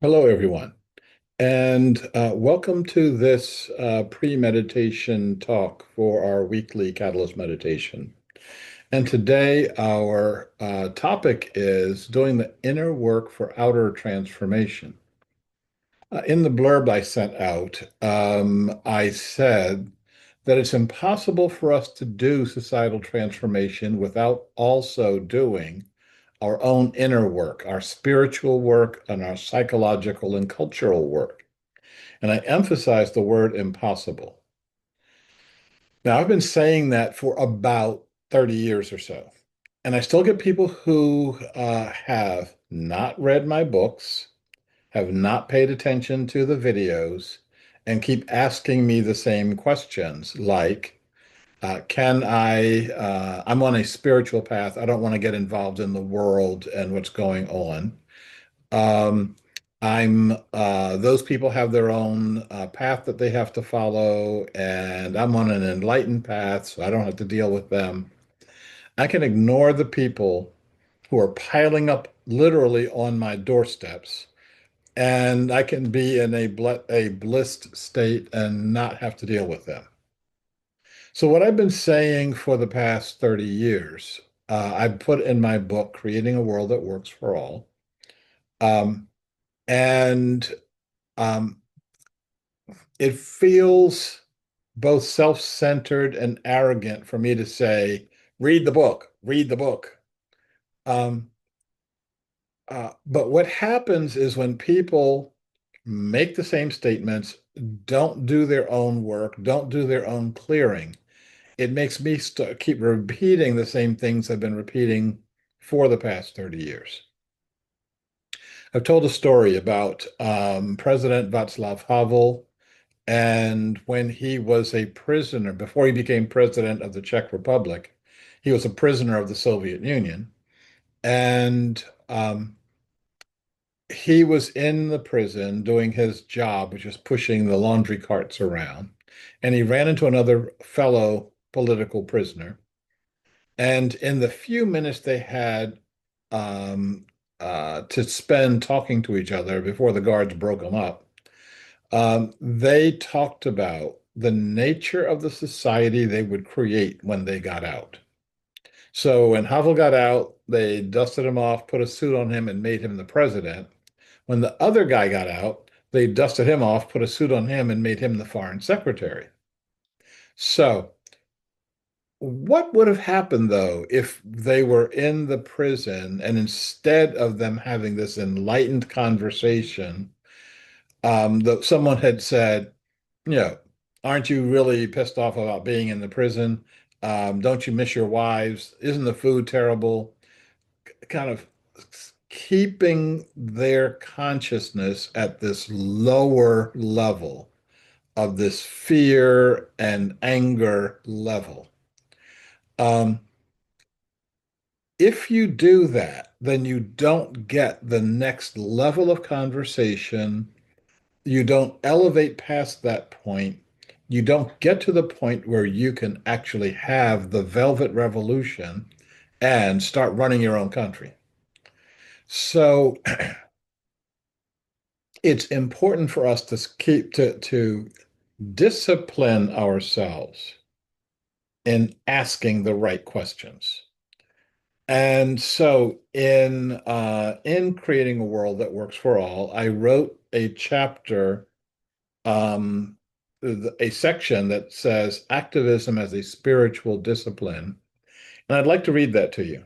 Hello, everyone, and welcome to this pre-meditation talk for our weekly Catalyst meditation. And today, our topic is doing the inner work for outer transformation. In the blurb I sent out, I said that it's impossible for us to do societal transformation without also doing our own inner work, our spiritual work, and our psychological and cultural work. And I emphasize the word impossible. Now, I've been saying that for about 30 years or so. And I still get people who have not read my books, have not paid attention to the videos, and keep asking me the same questions like, I'm on a spiritual path. I don't want to get involved in the world and what's going on. Um, those people have their own path that they have to follow, and I'm on an enlightened path, so I don't have to deal with them. I can ignore the people who are piling up literally on my doorsteps, and I can be in a blissed state and not have to deal with them. So what I've been saying for the past 30 years, I put in my book, Creating a World That Works for All. Um, and Um, it feels both self-centered and arrogant for me to say, read the book, read the book. Um, but what happens is when people make the same statements, don't do their own work, don't do their own clearing, it makes me keep repeating the same things I've been repeating for the past 30 years. I've told a story about President Václav Havel. And when he was a prisoner, before he became president of the Czech Republic, he was a prisoner of the Soviet Union. And he was in the prison doing his job, which is pushing the laundry carts around. And he ran into another fellow political prisoner. And in the few minutes they had to spend talking to each other before the guards broke them up, they talked about the nature of the society they would create when they got out. So when Havel got out, they dusted him off, put a suit on him, and made him the president. When the other guy got out, they dusted him off, put a suit on him, and made him the foreign secretary. So what would have happened though if they were in the prison and instead of them having this enlightened conversation, someone had said, you know, aren't you really pissed off about being in the prison? Don't you miss your wives? Isn't the food terrible? Kind of keeping their consciousness at this lower level of this fear and anger level. Um, if you do that, then you don't get the next level of conversation. You don't elevate past that point. You don't get to the point where you can actually have the velvet revolution and start running your own country. So it's important for us to keep to discipline ourselves in asking the right questions. And so in creating a world that works for all, I wrote a chapter, um, a section that says activism as a spiritual discipline. And I'd like to read that to you.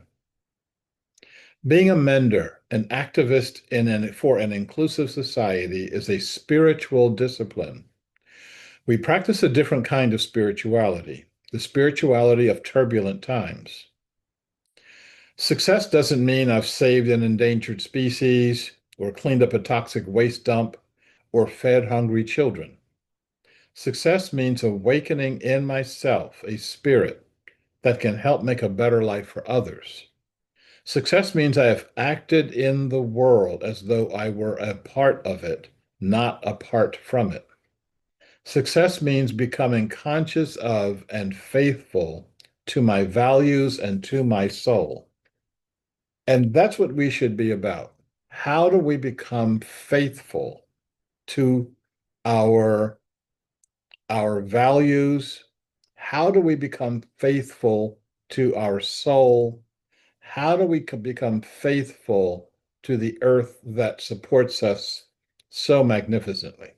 Being a mender, an activist for an inclusive society is a spiritual discipline. We practice a different kind of spirituality, the spirituality of turbulent times. Success doesn't mean I've saved an endangered species or cleaned up a toxic waste dump or fed hungry children. Success means awakening in myself a spirit that can help make a better life for others. Success means I have acted in the world as though I were a part of it, not apart from it. Success means becoming conscious of and faithful to my values and to my soul. And that's what we should be about. How do we become faithful to our our values? How do we become faithful to our soul? How do we become faithful to the earth that supports us so magnificently?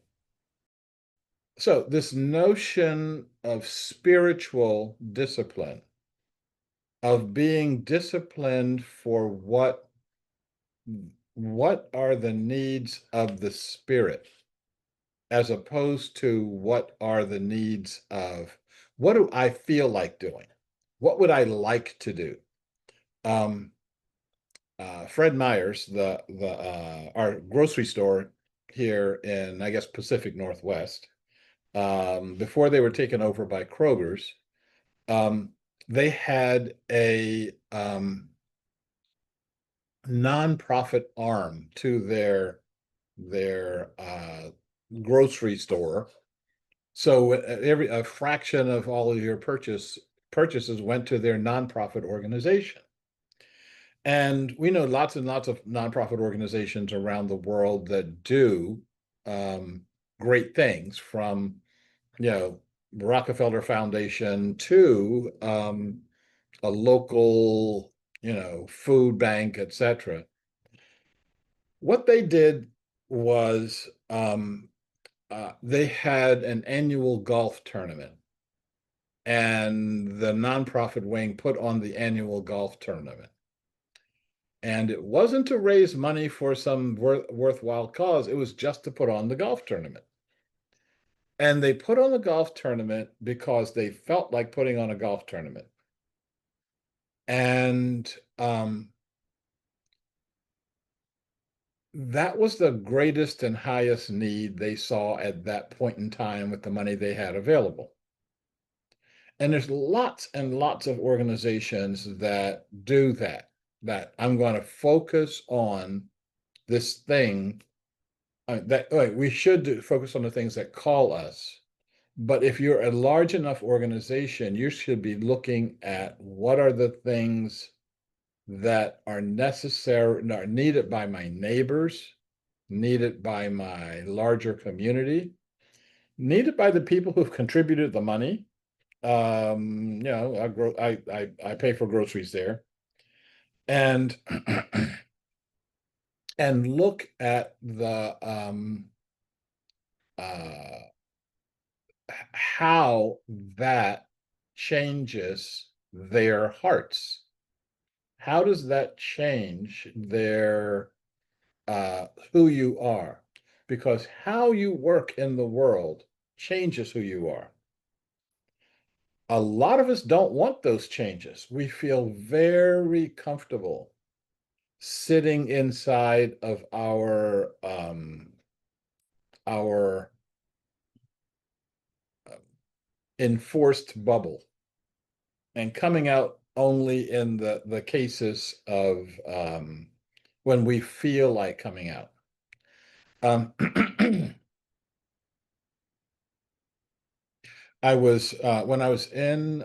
So, this notion of spiritual discipline, of being disciplined for what are the needs of the spirit, as opposed to what are the needs of what do I feel like doing? What would I like to do? Um, Fred Meyer's, the our grocery store here in, I guess, Pacific Northwest, before they were taken over by Kroger's, um, they had a nonprofit arm to their grocery store. So every a fraction of all of your purchases went to their nonprofit organization. And we know lots and lots of nonprofit organizations around the world that do um, great things, from you know Rockefeller Foundation to a local food bank, etc. What they did was they had an annual golf tournament, and the nonprofit wing put on the annual golf tournament. And it wasn't to raise money for some worthwhile cause, it was just to put on the golf tournament. And they put on the golf tournament because they felt like putting on a golf tournament. And that was the greatest and highest need they saw at that point in time with the money they had available. And there's lots and lots of organizations that do that, that I'm going to focus on this thing we should focus on the things that call us. But if you're a large enough organization, you should be looking at what are the things that are necessary, are needed by my neighbors, needed by my larger community, needed by the people who've contributed the money. I pay for groceries there, and and look at the uh, how that changes their hearts. How does that change their who you are? Because how you work in the world changes who you are. A lot of us don't want those changes. We feel very comfortable sitting inside of our enforced bubble and coming out only in the cases of when we feel like coming out. Um, I was when I was in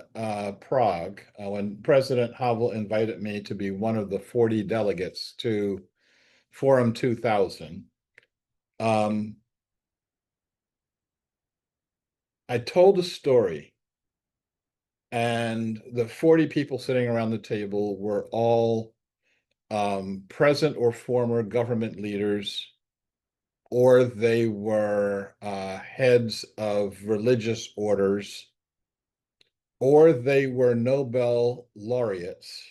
Prague, when President Havel invited me to be one of the 40 delegates to Forum 2000. Um, I told a story, and the 40 people sitting around the table were all present or former government leaders, or they were heads of religious orders, or they were Nobel laureates,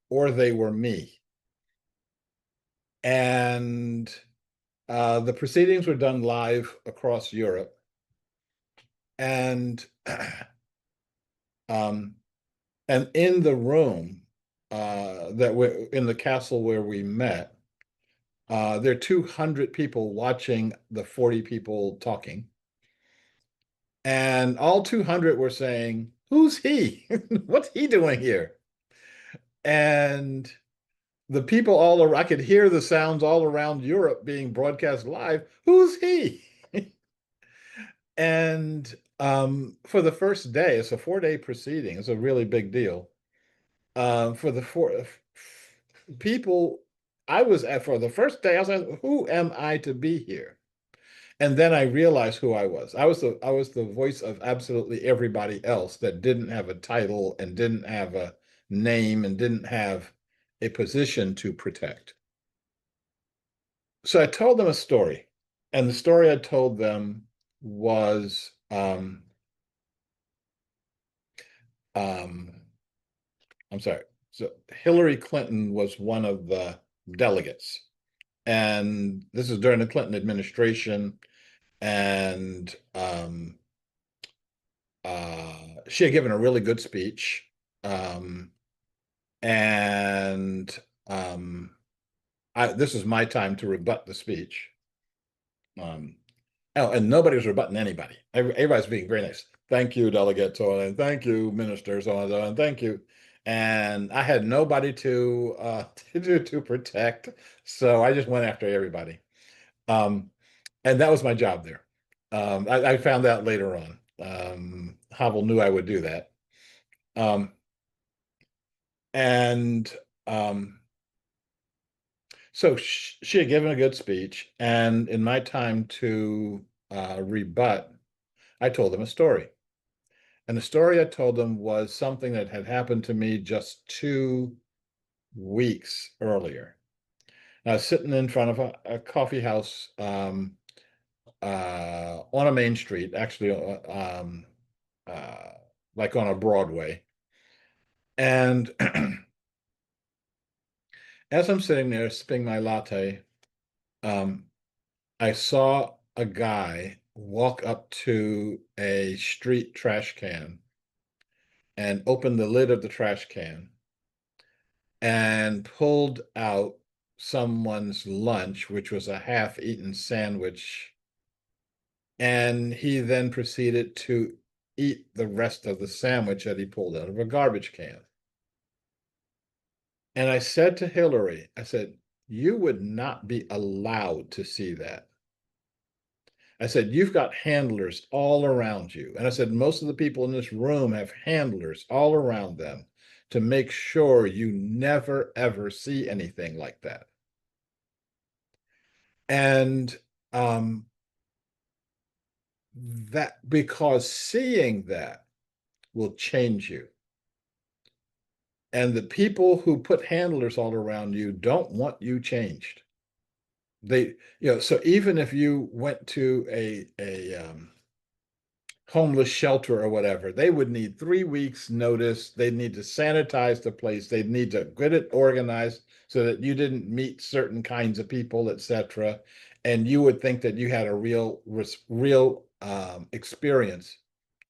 or they were me. And the proceedings were done live across Europe. And um, and in the room that we in the castle where we met, there are 200 people watching the 40 people talking. And all 200 were saying, "Who's he? What's he doing here?" And the people all around, I could hear the sounds all around Europe being broadcast live. Who's he? And for the first day, it's a 4-day proceeding. It's a really big deal. For the four people, I was at for the first day, I was like, who am I to be here? And then I realized who I was. I was the voice of absolutely everybody else that didn't have a title and didn't have a name and didn't have a position to protect. So I told them a story, and the story I told them was um, I'm sorry. So Hillary Clinton was one of the delegates, and this is during the Clinton administration, and she had given a really good speech, um, and this is my time to rebut the speech. Um, Oh, and nobody was rebutting anybody. Everybody's being very nice. Thank you, Delegate so and thank you, Minister so and thank you. And I had nobody to to protect, so I just went after everybody. Um, and that was my job there. I found out later on. Havel knew I would do that. Um, and so she had given a good speech, and in my time to rebut, I told them a story. And the story I told them was something that had happened to me just 2 weeks earlier. I was sitting in front of a coffee house on a main street, actually, uh, like on a Broadway. And as I'm sitting there sipping my latte, um, I saw a guy walk up to a street trash can and open the lid of the trash can and pulled out someone's lunch, which was a half-eaten sandwich. And he then proceeded to eat the rest of the sandwich that he pulled out of a garbage can. And I said to Hillary, I said, you would not be allowed to see that. I said, you've got handlers all around you. And I said, most of the people in this room have handlers all around them to make sure you never, ever see anything like that. And um, that because seeing that will change you. And the people who put handlers all around you don't want you changed. They, so even if you went to a homeless shelter or whatever, they would need 3 weeks notice. They'd need to sanitize the place. They'd need to get it organized so that you didn't meet certain kinds of people, etc. And you would think that you had a real experience,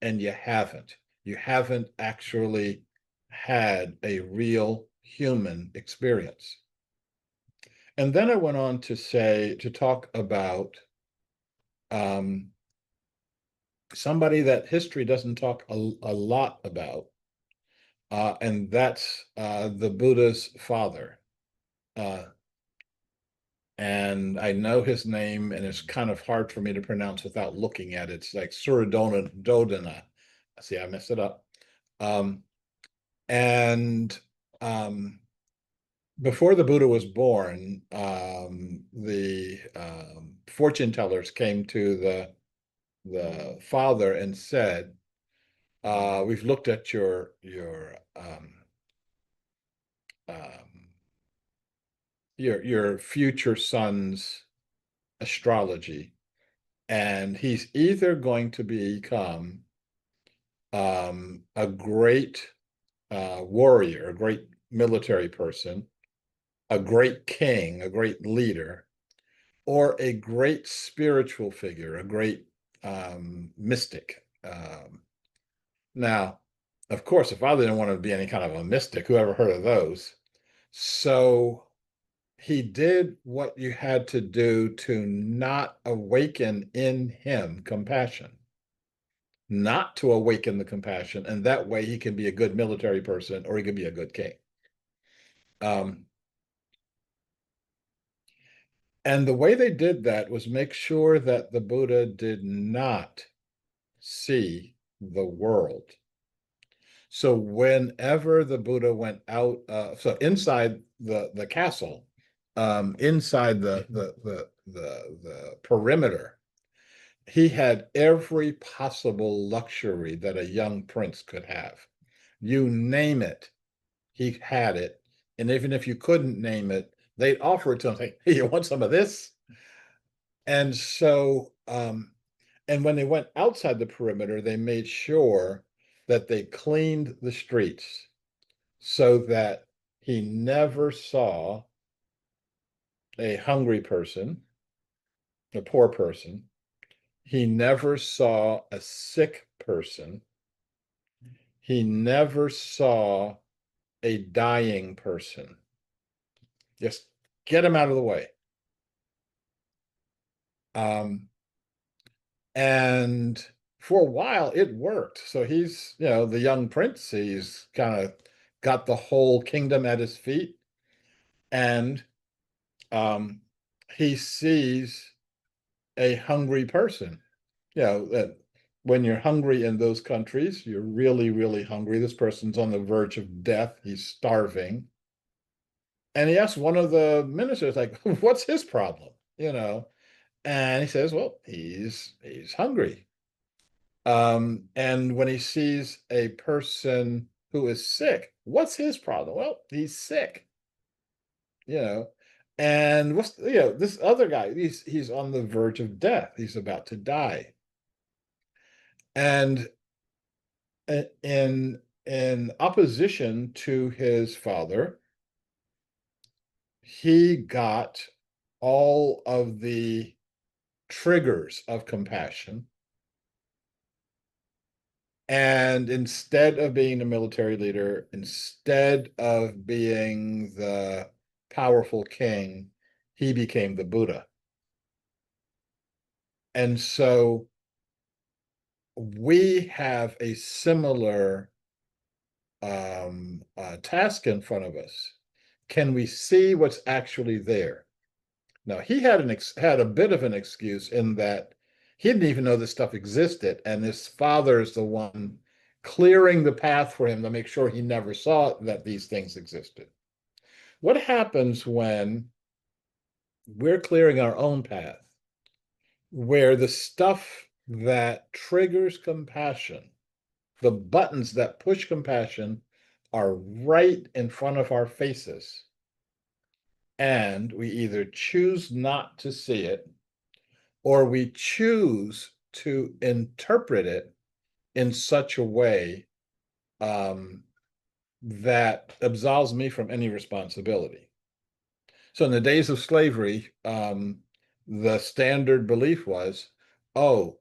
and you haven't. You haven't actually had a real human experience. And then I went on to talk about um, somebody that history doesn't talk a lot about, and that's the Buddha's father. Uh, and I know his name, and it's kind of hard for me to pronounce without looking at it. It's like Suradona Dodana. See, I messed it up. Um, and before the Buddha was born, the fortune tellers came to the father and said, we've looked at um, your future son's astrology, and he's either going to become a great warrior, a great military person, a great king, a great leader, or a great spiritual figure, a great mystic. Now, of course, if I didn't want to be any kind of a mystic, who ever heard of those? So he did what you had to do to not awaken in him compassion, not to awaken the compassion, and that way he can be a good military person or he can be a good king. Um, and the way they did that was make sure that the Buddha did not see the world. So whenever the Buddha went out, so inside the castle, inside the perimeter, he had every possible luxury that a young prince could have. You name it, he had it. And even if you couldn't name it, they'd offer it to him, say, hey, you want some of this? And so, and when they went outside the perimeter, they made sure that they cleaned the streets so that he never saw a hungry person, a poor person. He never saw a sick person. He never saw a dying person. Just get him out of the way. Um, and for a while, it worked. So he's, the young prince. He's kind of got the whole kingdom at his feet. And um, he sees a hungry person. That when you're hungry in those countries, you're really, really hungry. This person's on the verge of death. He's starving. And he asks one of the ministers, like, what's his problem? And he says, well, he's hungry. And when he sees a person who is sick, what's his problem? Well, he's sick, you know. And this other guy, he's on the verge of death. He's about to die. And in opposition to his father, he got all of the triggers of compassion. And instead of being the military leader, instead of being the powerful king, he became the Buddha. And so we have a similar task in front of us. Can we see what's actually there? Now, he had a bit of an excuse in that he didn't even know this stuff existed, and his father is the one clearing the path for him to make sure he never saw that these things existed. What happens when we're clearing our own path, where the stuff that triggers compassion, the buttons that push compassion, are right in front of our faces, and we either choose not to see it or we choose to interpret it in such a way that absolves me from any responsibility. So in the days of slavery, the standard belief was, oh,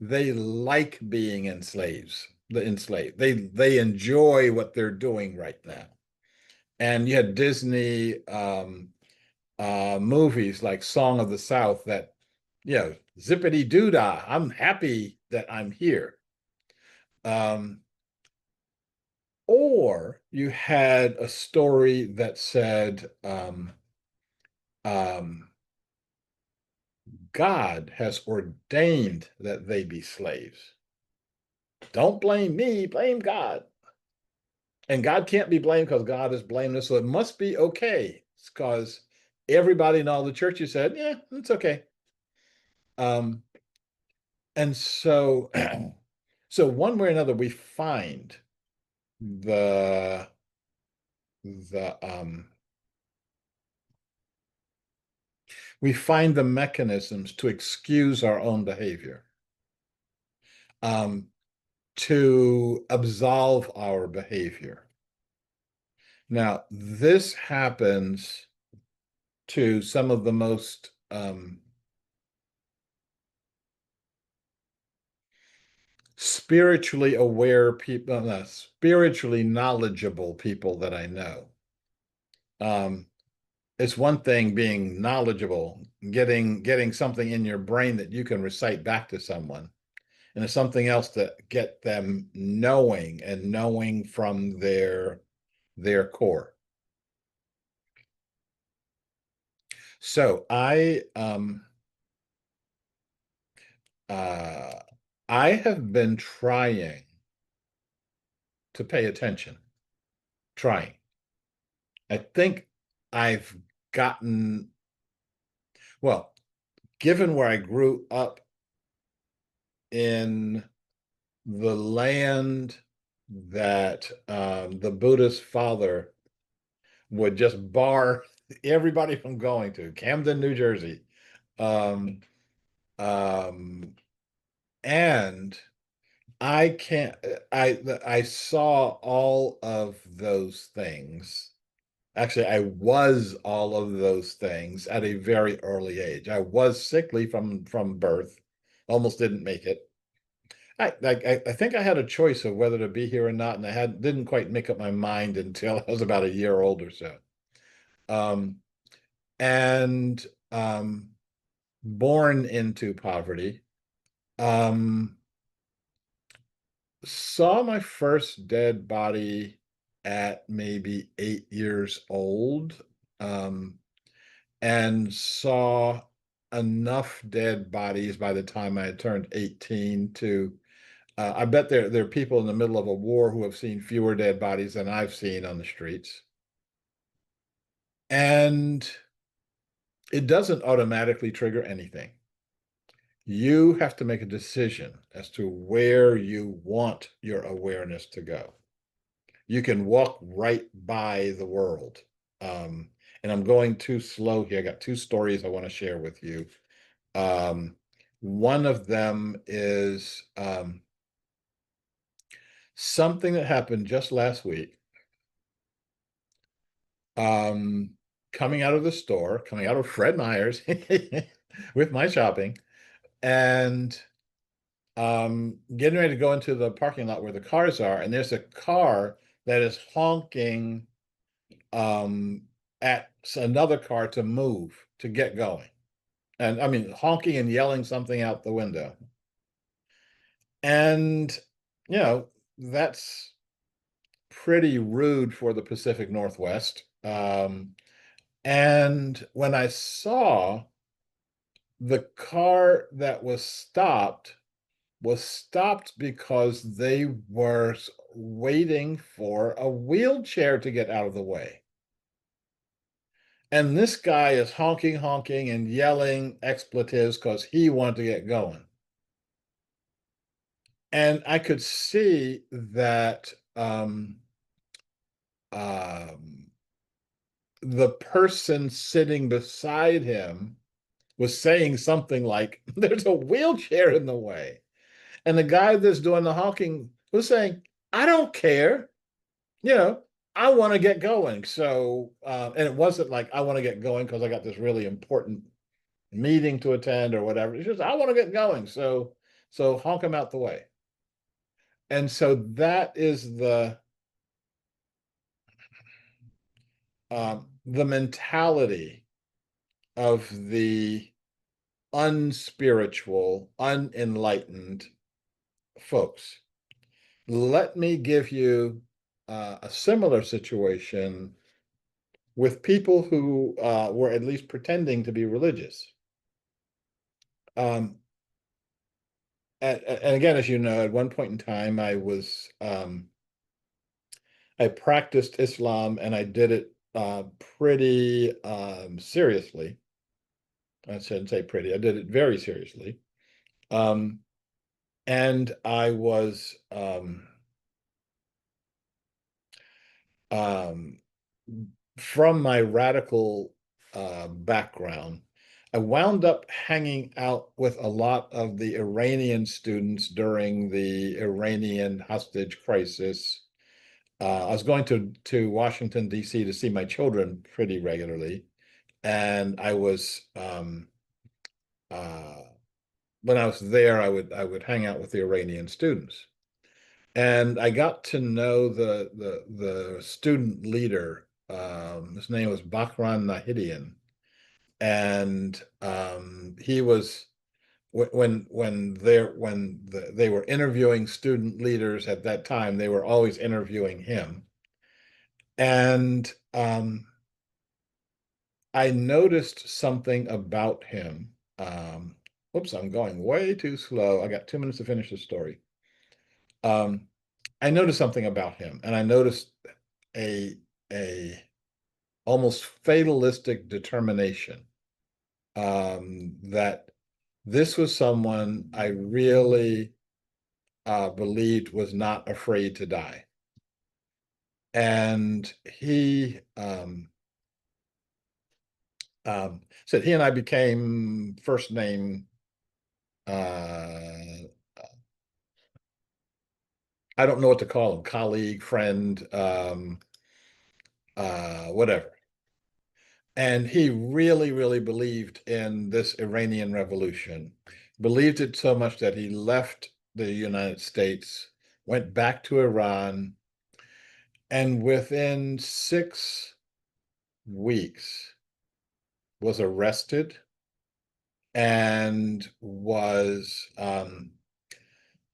they like being enslaved. They enjoy what they're doing right now. And you had Disney movies like Song of the South that, zippity doo dah, I'm happy that I'm here. Or you had a story that said, um, God has ordained that they be slaves. Don't blame me, blame God. And God can't be blamed because God is blameless, so it must be okay. It's because everybody in all the churches said, yeah, it's okay. Um, and so, so one way or another, we find the the we find the mechanisms to excuse our own behavior, um, to absolve our behavior. Now, this happens to some of the most spiritually aware people, spiritually knowledgeable people that I know. Um, it's one thing being knowledgeable, getting something in your brain that you can recite back to someone, and it's something else to get them knowing and knowing from their core. So uh, I have been trying to pay attention, trying. I think I've gotten, well, given where I grew up in the land that the Buddhist father would just bar everybody from going to, Camden, New Jersey. Um, um, and I can't, I saw all of those things. Actually, I was all of those things at a very early age. I was sickly from birth, almost didn't make it. I think I had a choice of whether to be here or not, and I had didn't quite make up my mind until I was about a year old or so. Um, and born into poverty. Um, saw my first dead body at maybe 8 years old, um, and saw enough dead bodies by the time I had turned 18 to I bet there are people in the middle of a war who have seen fewer dead bodies than I've seen on the streets. And it doesn't automatically trigger anything. You have to make a decision as to where you want your awareness to go. You can walk right by the world. Um, and I'm going too slow here. I got two stories I want to share with you. Um, one of them is something that happened just last week. Um, coming out of the store, coming out of Fred Meyer's with my shopping, and getting ready to go into the parking lot where the cars are, and there's a car that is honking um, at another car to move to get going. And I mean, honking and yelling something out the window. And, you know, that's pretty rude for the Pacific Northwest. And when I saw the car that was stopped because they were waiting for a wheelchair to get out of the way. And this guy is honking, honking, and yelling expletives because he wanted to get going. And I could see that um, the person sitting beside him was saying something like, "There's a wheelchair in the way." And the guy that's doing the honking was saying, "I don't care. You know, I want to get going." So, and it wasn't like, "I want to get going because I got this really important meeting to attend or whatever." It's just, "I want to get going." So honk him out the way. And so that is the mentality of the unspiritual, unenlightened folks. Let me give you a similar situation with people who were at least pretending to be religious. Um, and again, as you know, at one point in time, I practiced Islam and I did it pretty seriously. I shouldn't say pretty, I did it very seriously. Um, and I was um, from my radical background, I wound up hanging out with a lot of the Iranian students during the Iranian hostage crisis. I was going to Washington, D.C. to see my children pretty regularly. And I was uh, when I was there, I would hang out with the Iranian students. And I got to know the student leader. His name was Bakran Nahidian, and he was they were interviewing student leaders at that time. They were always interviewing him, and I noticed something about him. Whoops, I'm going way too slow. I got 2 minutes to finish the story. Um, I noticed something about him, and I noticed a a almost fatalistic determination, that this was someone I really believed was not afraid to die. And he said he and I became first name. Uh, I don't know what to call him, colleague, friend, whatever. And he really, really believed in this Iranian revolution, believed it so much that he left the United States, went back to Iran, and within 6 weeks was arrested and was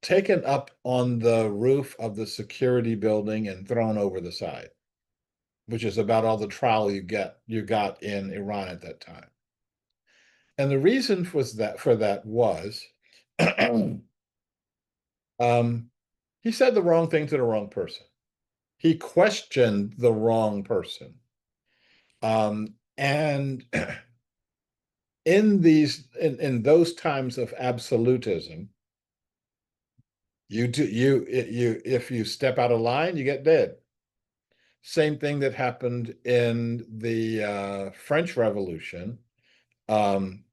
taken up on the roof of the security building and thrown over the side, which is about all the trial you got in Iran at that time. And the reason for that was um, he said the wrong thing to the wrong person. He questioned the wrong person. And in those times of absolutism, if you step out of line, you get dead. Same thing that happened in the French Revolution, um,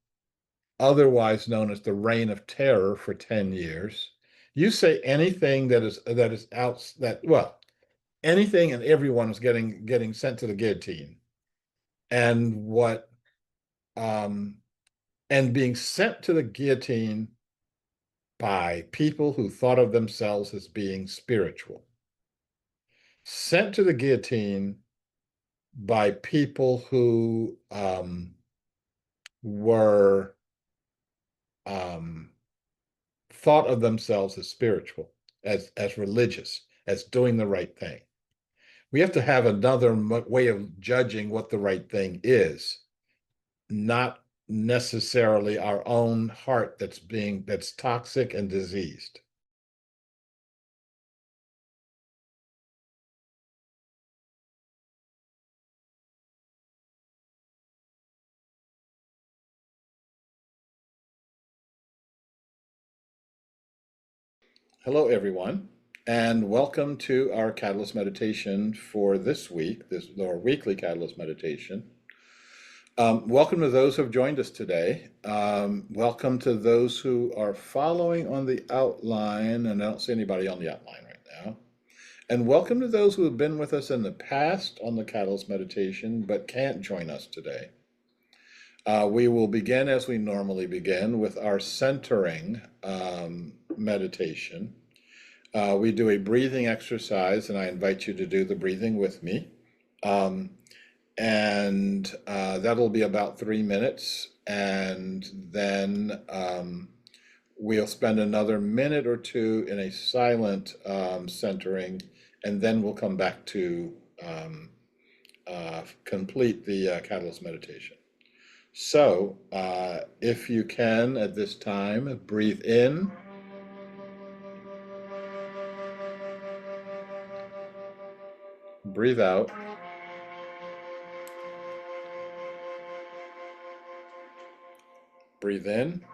otherwise known as the Reign of Terror for 10 years. You say anything that is out that well, anything and everyone is getting sent to the guillotine. And what and being sent to the guillotine by people who thought of themselves as being spiritual. Sent to the guillotine by people who were um, thought of themselves as spiritual, as religious, as doing the right thing. We have to have another way of judging what the right thing is, not necessarily our own heart that's toxic and diseased. Hello, everyone, and welcome to our Catalyst meditation for this week, our weekly Catalyst meditation. Welcome to those who have joined us today. Welcome to those who are following on the outline, and I don't see anybody on the outline right now. And welcome to those who have been with us in the past on the Catalyst meditation but can't join us today. We will begin as we normally begin with our centering meditation. We do a breathing exercise, and I invite you to do the breathing with me. And that'll be about 3 minutes. And then we'll spend another minute or two in a silent centering, and then we'll come back to complete the Catalyst meditation. So, if you can at this time, breathe in, breathe out, breathe in,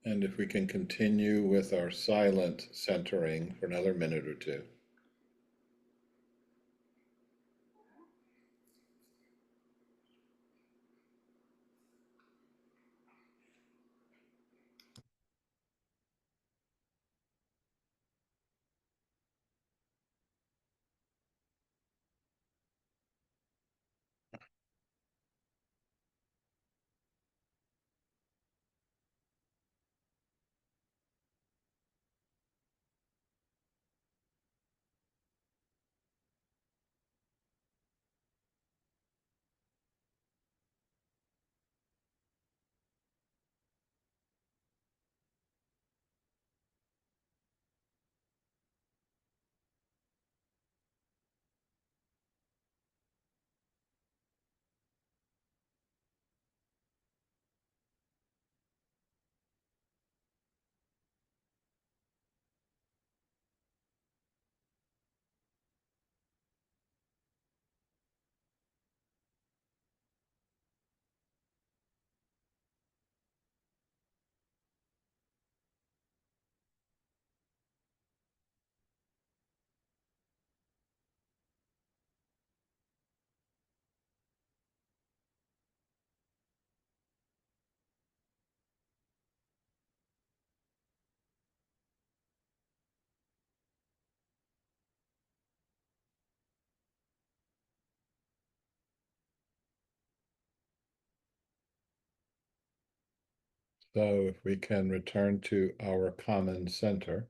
And if we can continue with our silent centering for another minute or two. So if we can return to our common center,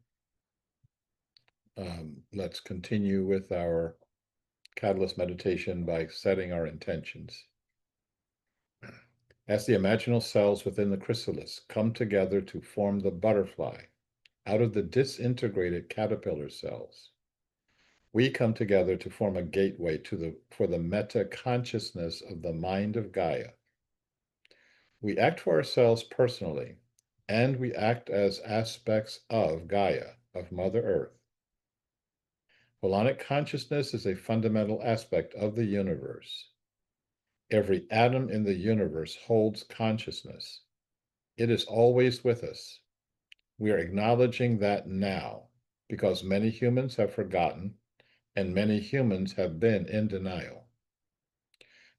let's continue with our catalyst meditation by setting our intentions. As the imaginal cells within the chrysalis come together to form the butterfly out of the disintegrated caterpillar cells, we come together to form a gateway for the meta-consciousness of the mind of Gaia. We act for ourselves personally, and we act as aspects of Gaia, of Mother Earth. Holonic consciousness is a fundamental aspect of the universe. Every atom in the universe holds consciousness. It is always with us. We are acknowledging that now, because many humans have forgotten and many humans have been in denial.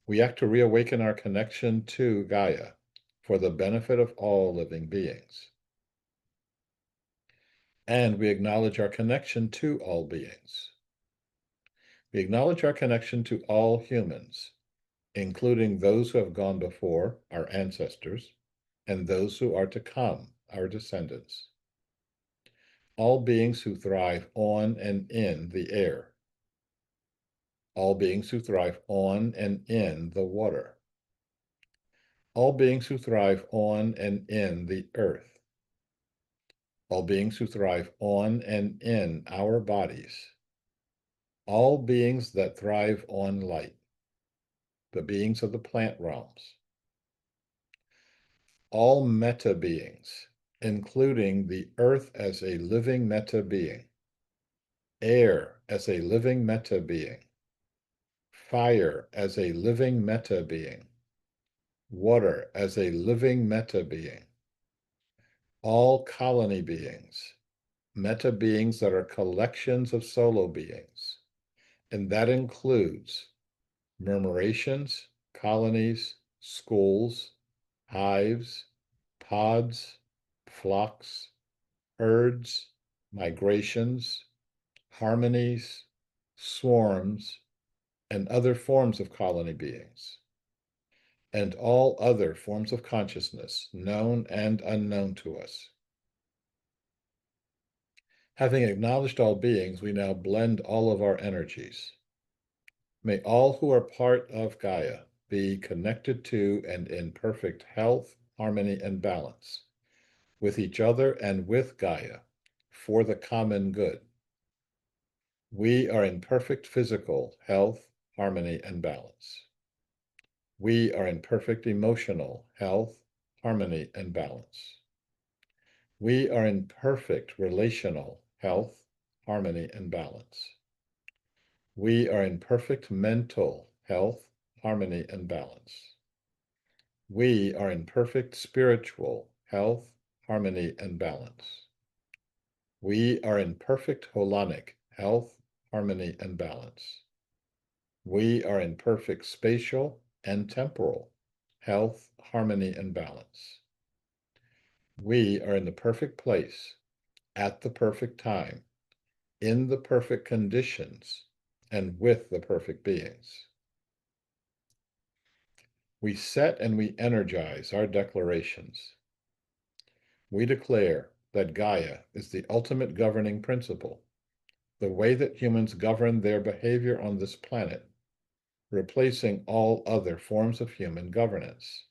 We act to reawaken our connection to Gaia for the benefit of all living beings. And we acknowledge our connection to all beings. We acknowledge our connection to all humans, including those who have gone before, our ancestors, and those who are to come, our descendants. All beings who thrive on and in the air. All beings who thrive on and in the water. All beings who thrive on and in the earth. All beings who thrive on and in our bodies. All beings that thrive on light. The beings of the plant realms. All meta beings, including the earth as a living meta being, air as a living meta being, fire as a living meta being, water as a living meta being, all colony beings, meta beings that are collections of solo beings, and that includes murmurations, colonies, schools, hives, pods, flocks, herds, migrations, harmonies, swarms, and other forms of colony beings, and all other forms of consciousness, known and unknown to us. Having acknowledged all beings, we now blend all of our energies. May all who are part of Gaia be connected to and in perfect health, harmony, and balance with each other and with Gaia for the common good. We are in perfect physical health, harmony, and balance. We are in perfect emotional health, harmony, and balance. We are in perfect relational health, harmony, and balance. We are in perfect mental health, harmony, and balance. We are in perfect spiritual health, harmony, and balance. We are in perfect holonic health, harmony, and balance. We are in perfect spatial and temporal health, harmony, and balance. We are in the perfect place, at the perfect time, in the perfect conditions, and with the perfect beings. We set and we energize our declarations. We declare that Gaia is the ultimate governing principle, the way that humans govern their behavior on this planet, replacing all other forms of human governance.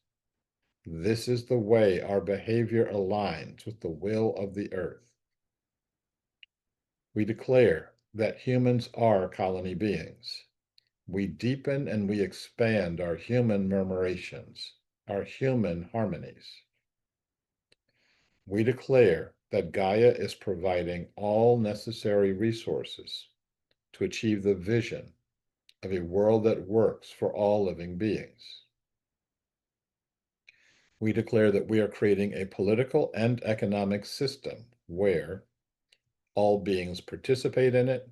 This is the way our behavior aligns with the will of the earth. We declare that humans are colony beings. We deepen and we expand our human murmurations, our human harmonies. We declare that Gaia is providing all necessary resources to achieve the vision of a world that works for all living beings. We declare that we are creating a political and economic system where all beings participate in it,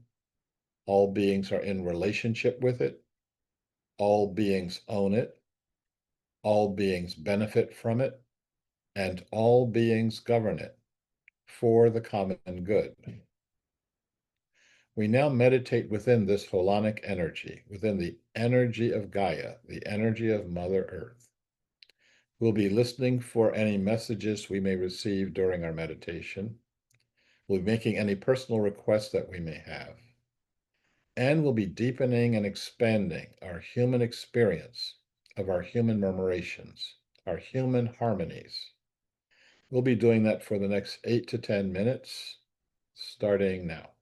all beings are in relationship with it, all beings own it, all beings benefit from it, and all beings govern it for the common good. We now meditate within this holonic energy, within the energy of Gaia, the energy of Mother Earth. We'll be listening for any messages we may receive during our meditation. We'll be making any personal requests that we may have. And we'll be deepening and expanding our human experience of our human murmurations, our human harmonies. We'll be doing that for the next 8 to 10 minutes, starting now.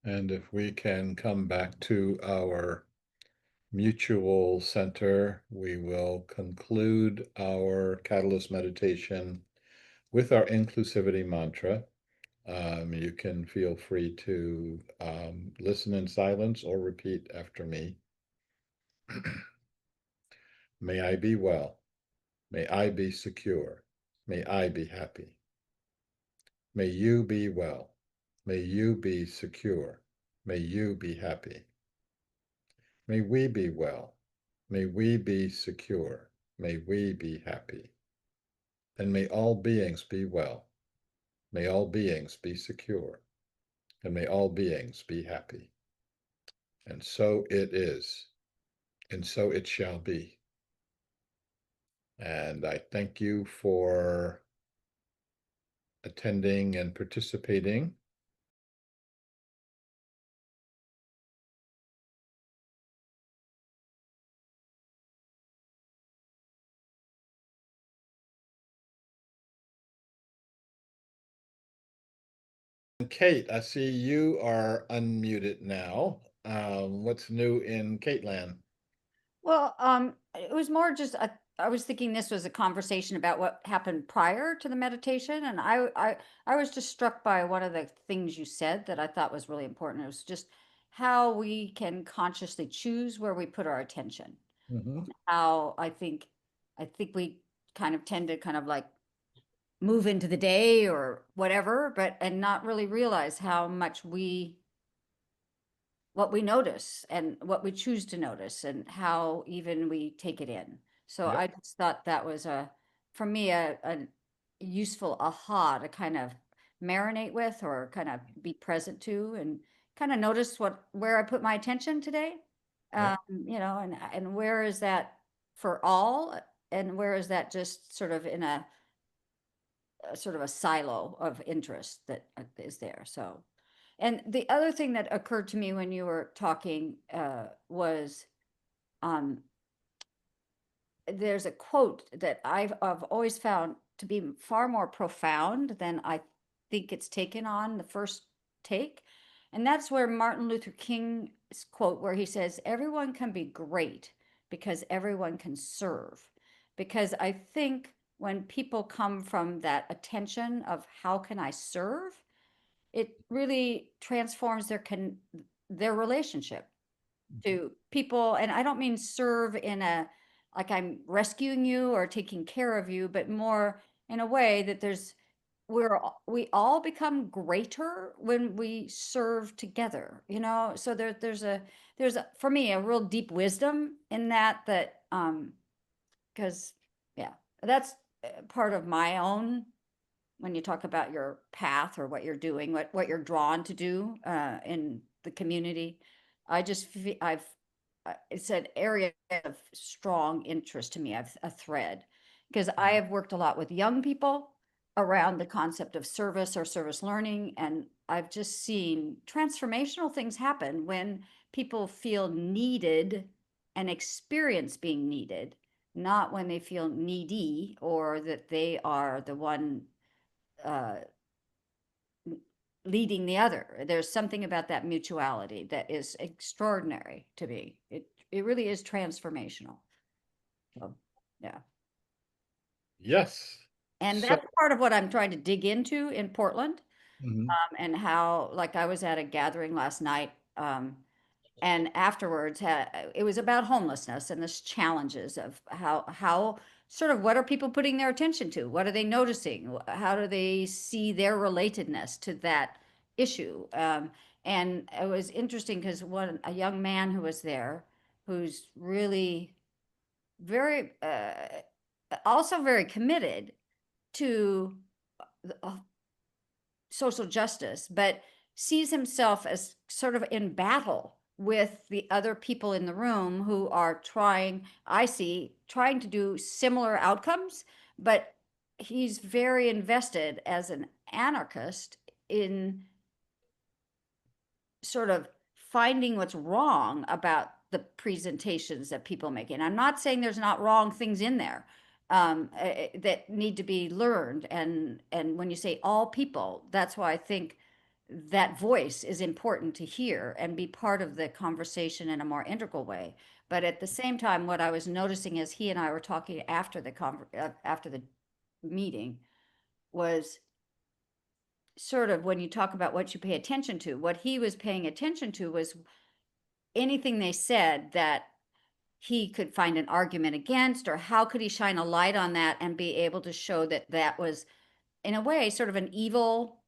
And if we can come back to our mutual center, we will conclude our catalyst meditation with our inclusivity mantra. You can feel free to listen in silence or repeat after me. May I be well. May I be secure. May I be happy. May you be well. May you be secure. May you be happy. May we be well. May we be secure. May we be happy. And may all beings be well. May all beings be secure. And may all beings be happy. And so it is. And so it shall be. And I thank you for attending and participating. Kate, I see you are unmuted now. What's new in Caitlin? Well, it was more just I was thinking this was a conversation about what happened prior to the meditation, and I was just struck by one of the things you said that I thought was really important. It was just how we can consciously choose where we put our attention. Mhm. How I think we kind of tend to kind of like move into the day or whatever, but and not really realize how much we what we notice and what we choose to notice and how even we take it in. So Yep. I just thought that was for me, a useful aha to kind of marinate with or kind of be present to and kind of notice where I put my attention today. Yep. And where is that for all and where is that just sort of in a sort of a silo of interest that is there. So, and the other thing that occurred to me when you were talking was um, there's a quote that I've always found to be far more profound than I think it's taken on the first take. And that's where Martin Luther King's quote, where he says, everyone can be great because everyone can serve. Because I think when people come from that attention of how can I serve, it really transforms their relationship to people. And I don't mean serve in a like I'm rescuing you or taking care of you, but more in a way that we all become greater when we serve together, so there's for me a real deep wisdom in that because yeah, that's part of my own when you talk about your path or what you're doing, what you're drawn to do in the community. It's an area of strong interest to me. I've a thread because I have worked a lot with young people around the concept of service or service learning, and I've just seen transformational things happen when people feel needed and experience being needed, not when they feel needy or that they are the one uh, leading the other. There's something about that mutuality that is extraordinary to me. It really is transformational. So, yeah. Yes. And So, that's part of what I'm trying to dig into in Portland, mhm. and how, like, I was at a gathering last night, and afterwards it was about homelessness and the challenges of how sort of what are people putting their attention to, what are they noticing, how do they see their relatedness to that issue, and it was interesting because a young man who was there who's really very also very committed to social justice, but sees himself as sort of in battle with the other people in the room who are trying to do similar outcomes, but he's very invested as an anarchist in sort of finding what's wrong about the presentations that people make. And I'm not saying there's not wrong things in there that need to be learned. And when you say all people, that's why I think that voice is important to hear and be part of the conversation in a more integral way. But at the same time, what I was noticing as he and I were talking after after the meeting was sort of when you talk about what you pay attention to, what he was paying attention to was anything they said that he could find an argument against, or how could he shine a light on that and be able to show that that was, in a way, sort of an evil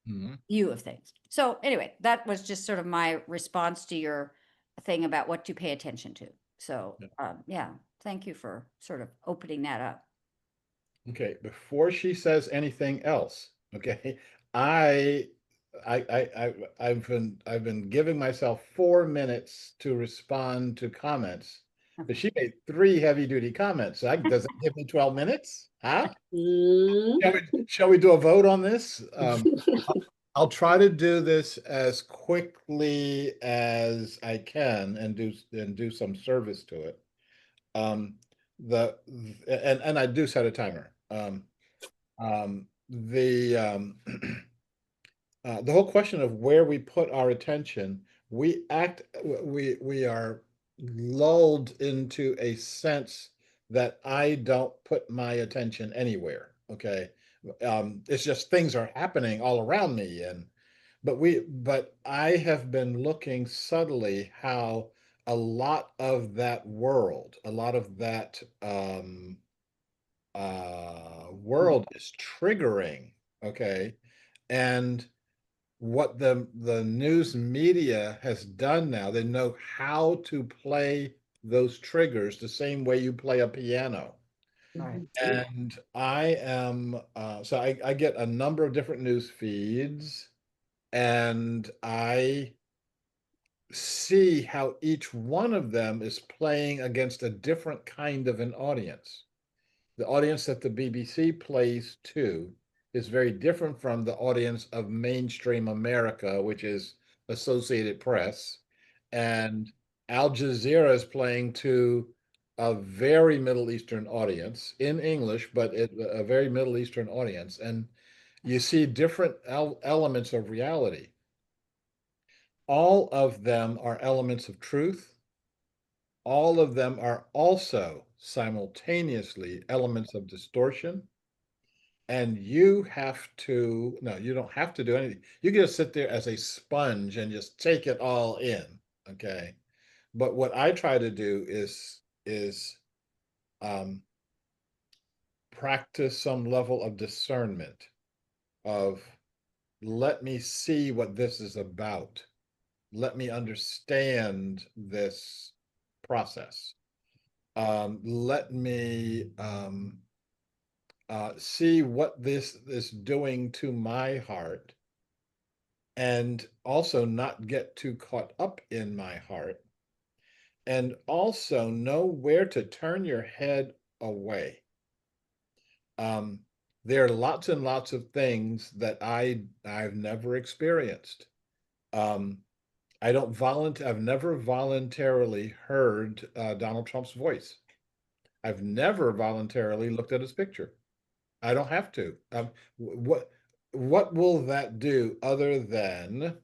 Mhm. view of things. So anyway, that was just sort of my response to your thing about what to pay attention to. So Yeah. yeah, thank you for sort of opening that up. Okay, before she says anything else, okay, I, I've been giving myself 4 minutes to respond to comments, but Okay. she made 3 heavy-duty comments. So does that give me 12 minutes? Huh? Mm. Shall we do a vote on this? I'll try to do this as quickly as I can and do some service to it. Um, the and I do set a timer. The whole question of where we put our attention, we are lulled into a sense that I don't put my attention anywhere. Okay. It's just things are happening all around me, and but I have been looking subtly how a lot of that world, a lot of that world is triggering. Okay. And what the news media has done now, they know how to play those triggers the same way you play a piano. All right. And I am so I get a number of different news feeds, and I see how each one of them is playing against a different kind of an audience. The audience that the BBC plays to is very different from the audience of mainstream America, which is Associated Press. And Al Jazeera is playing to a very Middle Eastern audience in English, but a very Middle Eastern audience. And you see different elements of reality. All of them are elements of truth. All of them are also simultaneously elements of distortion. And you have to, no, you don't have to do anything. You can just sit there as a sponge and just take it all in. Okay. But what I try to do is um, practice some level of discernment of let me see what this is about. Let me understand this process. Let me see what this is doing to my heart, and also not get too caught up in my heart, and also know where to turn your head away. Um, there are lots and lots of things that I've never experienced. Um, I've never voluntarily heard Donald Trump's voice. I've never voluntarily looked at his picture. I don't have to. What what will that do other than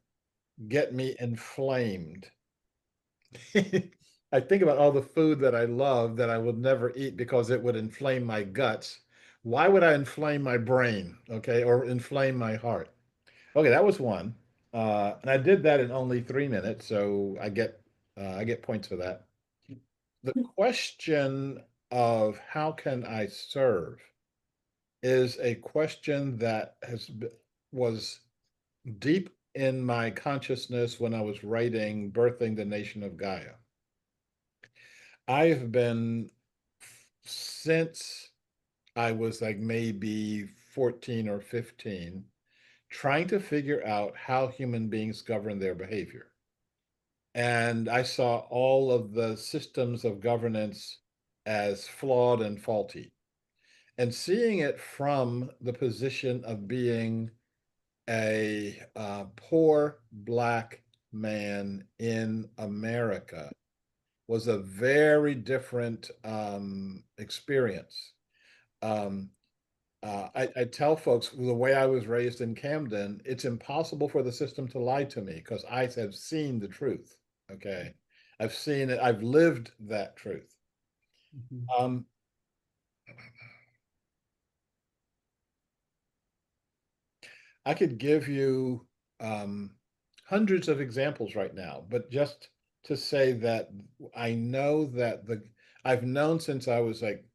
get me inflamed? I think about all the food that I love that I would never eat because it would inflame my guts. Why would I inflame my brain, okay, or inflame my heart? Okay, that was one. And I did that in only 3 minutes, so I get points for that. The question of how can I serve is a question that was deep in my consciousness when I was writing Birthing the Nation of Gaia. I've been since I was like maybe 14 or 15 trying to figure out how human beings govern their behavior. And I saw all of the systems of governance as flawed and faulty. And seeing it from the position of being a poor Black man in America was a very different experience. Um, I tell folks the way I was raised in Camden, it's impossible for the system to lie to me because I have seen the truth. Okay. I've seen it, I've lived that truth. Mhm. Um, I could give you hundreds of examples right now, but just to say that I know that I've known since I was like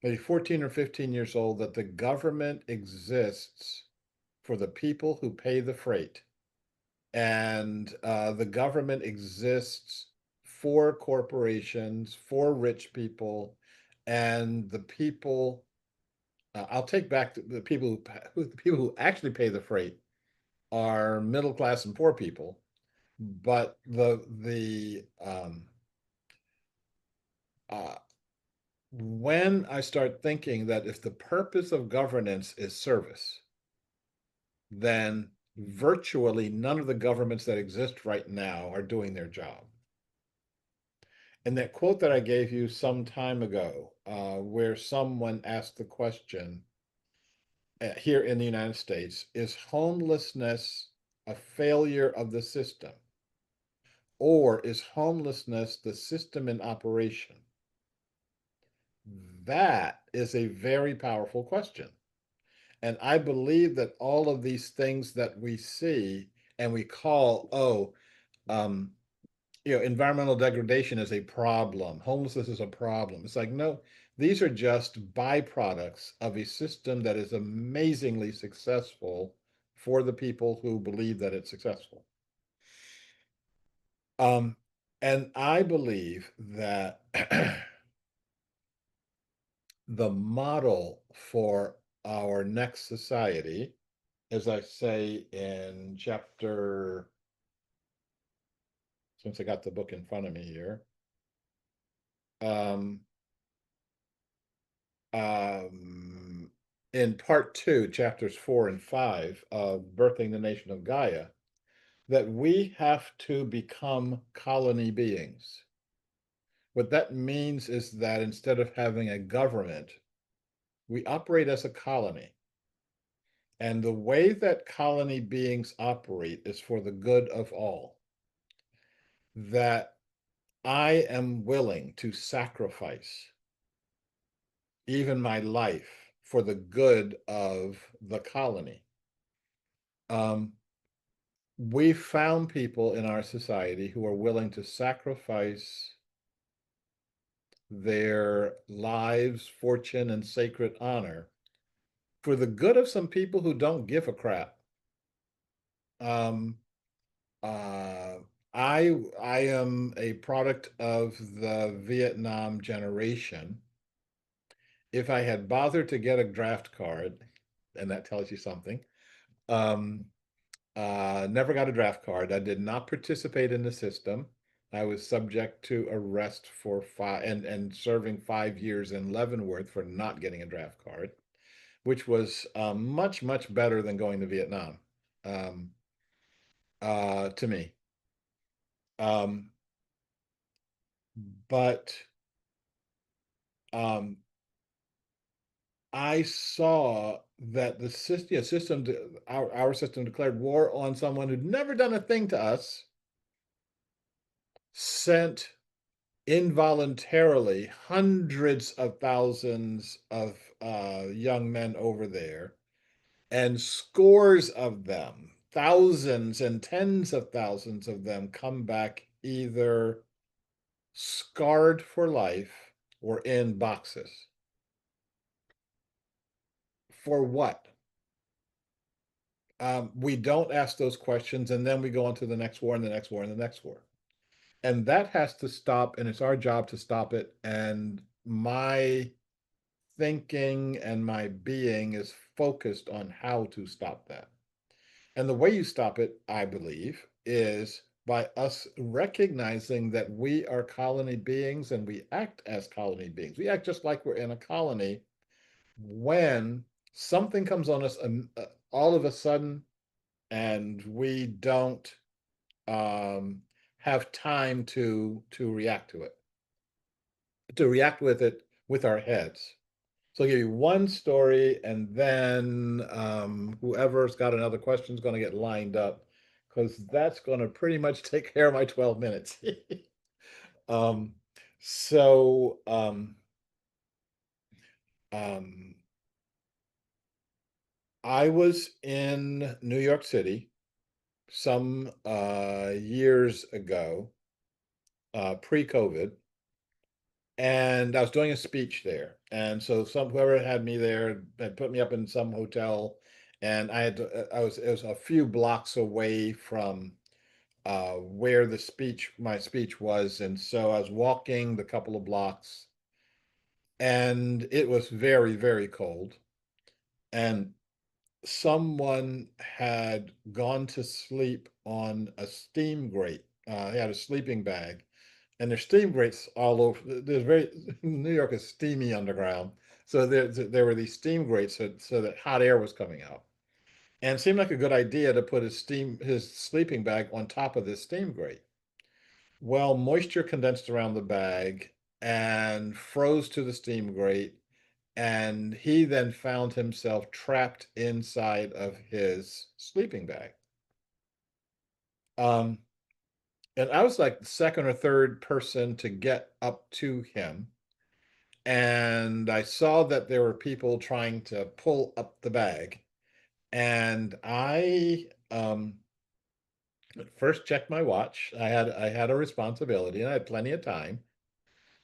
maybe 14 or 15 years old that the government exists for the people who pay the freight. And the government exists for corporations, for rich people, and the people. I'll take back the people the people who actually pay the freight are middle class and poor people. But uh, when I start thinking that if the purpose of governance is service, then virtually none of the governments that exist right now are doing their job. And that quote that I gave you some time ago, where someone asked the question here in the United States, is homelessness a failure of the system? Or is homelessness the system in operation? That is a very powerful question. And I believe that all of these things that we see and we call, um, environmental degradation is a problem. Homelessness is a problem. It's like, no, these are just byproducts of a system that is amazingly successful for the people who believe that it's successful. Um, and I believe that the model for our next society, as I say in chapter, since I got the book in front of me here, um, um, in part two, chapters 4 and 5 of Birthing the Nation of Gaia, that we have to become colony beings. What that means is that instead of having a government, we operate as a colony. And the way that colony beings operate is for the good of all. That I am willing to sacrifice even my life for the good of the colony. Um, we've found people in our society who are willing to sacrifice their lives, fortune, and sacred honor for the good of some people who don't give a crap. Um, uh, I am a product of the Vietnam generation. If I had bothered to get a draft card, and that tells you something, um, never got a draft card. I did not participate in the system. I was subject to arrest for and serving 5 years in Leavenworth for not getting a draft card, which was much, much better than going to Vietnam, um, to me. Um, but um, I saw that the system, our system declared war on someone who'd never done a thing to us, sent involuntarily hundreds of thousands of young men over there, and scores of them, thousands and tens of thousands of them, come back either scarred for life or in boxes. For what? We don't ask those questions, and then we go on to the next war and the next war and the next war. And that has to stop, and it's our job to stop it. And my thinking and my being is focused on how to stop that. And the way you stop it, I believe, is by us recognizing that we are colony beings and we act as colony beings. We act just like we're in a colony when something comes on us all of a sudden and we don't um, have time to react to it, to react with it with our heads. So I'll give you one story, and then whoever's got another question is going to get lined up because that's going to pretty much take care of my 12 minutes. Um, so um, I was in New York City some years ago, pre-COVID, and I was doing a speech there. And so whoever had me there had put me up in some hotel, and I was it was a few blocks away from where my speech was, and so I was walking the couple of blocks, and it was very, very cold, and someone had gone to sleep on a steam grate. They had a sleeping bag, and there's steam grates all over. There's very New York is steamy underground, so there were these steam grates so that hot air was coming out, and it seemed like a good idea to put his sleeping bag on top of this steam grate. Well, moisture condensed around the bag and froze to the steam grate, and he then found himself trapped inside of his sleeping bag. Um, and I was like the second or third person to get up to him. And I saw that there were people trying to pull up the bag. And I first checked my watch. I had a responsibility and I had plenty of time.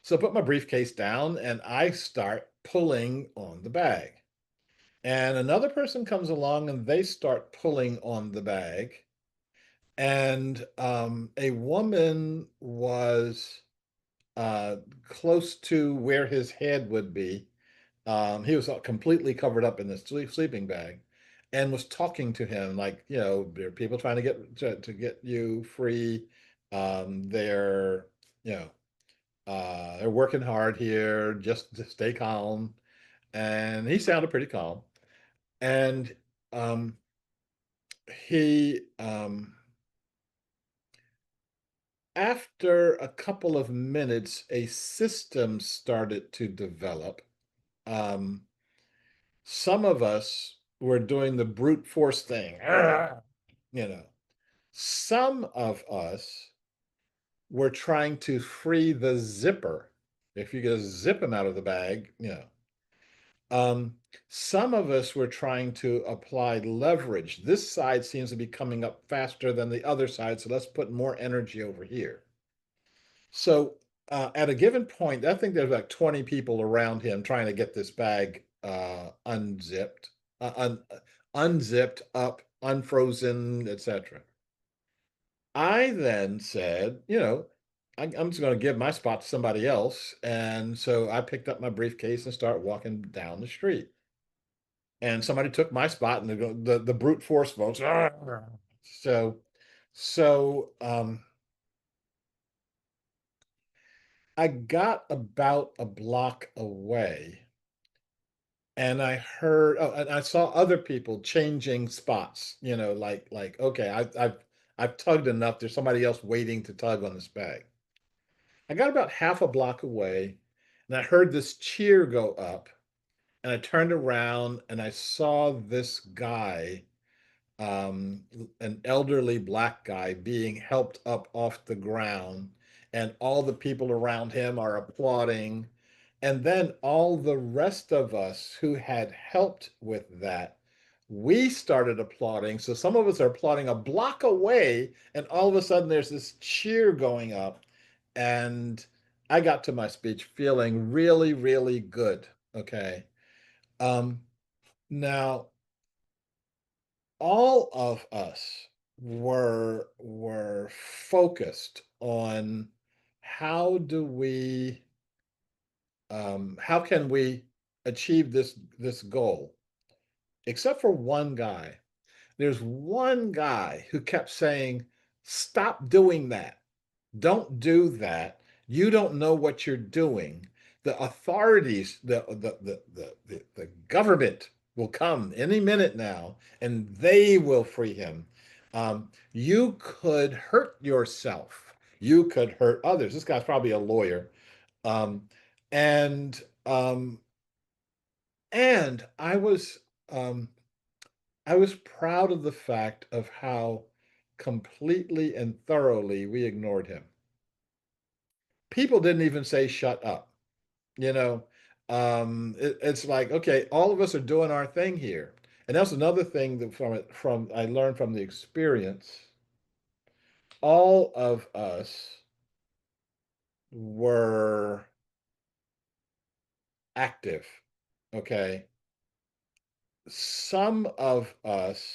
So I put my briefcase down and I start pulling on the bag. And another person comes along and they start pulling on the bag. And a woman was uh, close to where his head would be. He was completely covered up in this sleeping bag and was talking to him like, there are people trying to get you free. They're, you know, they're working hard here, just to stay calm. And he sounded pretty calm. And um, he, after a couple of minutes, a system started to develop. Um, some of us were doing the brute force thing, you know. Some of us were trying to free the zipper. If you could zip him out of the bag, Um, some of us were trying to apply leverage. This side seems to be coming up faster than the other side, so let's put more energy over here. So at a given point, I think there's like 20 people around him trying to get this bag unzipped, unzipped up, unfrozen, etc. I then said, I'm just going to give my spot to somebody else. And so I picked up my briefcase and started walking down the street. And somebody took my spot, and the brute force folks. So, so I got about a block away, and I heard. Oh, and I saw other people changing spots. Like okay, I've tugged enough. There's somebody else waiting to tug on this bag. I got about half a block away, and I heard this cheer go up, and I turned around and I saw this guy, an elderly black guy, being helped up off the ground, and all the people around him are applauding. And then all the rest of us who had helped with that, we started applauding. So some of us are applauding a block away, and all of a sudden there's this cheer going up. And I got to my speech feeling really, really good. Okay. Um, Now, all of us were focused on how do we how can we achieve this goal, except for one guy. There's one guy who kept saying, stop doing that. Don't do that. You don't know what you're doing. The authorities, the government will come any minute now, and they will free him. You could hurt yourself. You could hurt others. This guy's probably a lawyer. Um, and And um, I was proud of the fact of how completely and thoroughly we ignored him. People didn't even say shut up, you know. It's like, okay, all of us are doing our thing here. And that's another thing that from I learned from the experience. All of us were active. Okay. Some of us